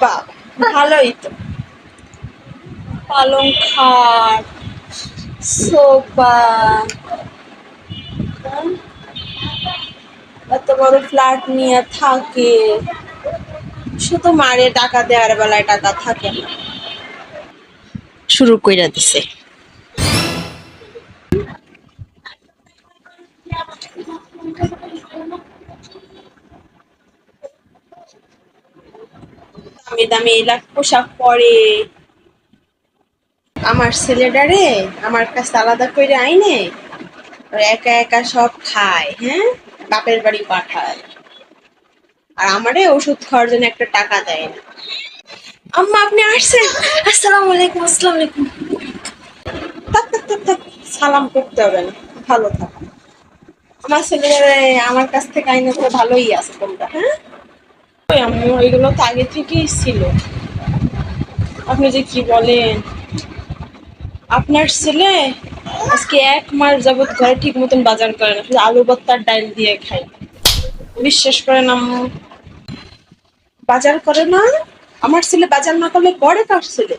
বাহ, ভালোই তো। পালং খাট, সোফা, এত বড় ফ্ল্যাট নিয়ে থাকে, শুধু মারে টাকা দেওয়ার বেলায় টাকা থাকে না, শুরু কইরা দিছে। দামি দামি এলাক পোশাক পরে, আমার ছেলেটারে আমার কাছে আলাদা করে আইনে আর একা একা সব খায়, হ্যাঁ, বাপের বাড়ি পাঠায়, আর আমারে ওষুধ খাওয়ার জন্য একটা টাকা দেয় না। আম্মা আপনি আসছেন, আসসালামু আলাইকুম। আসসালামু আলাইকুম। থাক থাক থাক থাক, সালাম করতে হবে না, ভালো থাক। আমার ছেলেরা আমার কাছ থেকে আইনে তো ভালোই আছে তোমরা, হ্যাঁ। ওই আম্মু এগুলো তো আগে থেকেই ছিল, আপনি যে কি বলেন। আপনার ছেলে আজকে 1 মাস যাবত ঘরে ঠিক মতন বাজার করে না, শুধু আলু ভর্তার ডাল দিয়ে খায়। বিশ্বাস করেন আম্মু, বাজার করে না। আমার ছেলে বাজার না করলে করে কার ছেলে?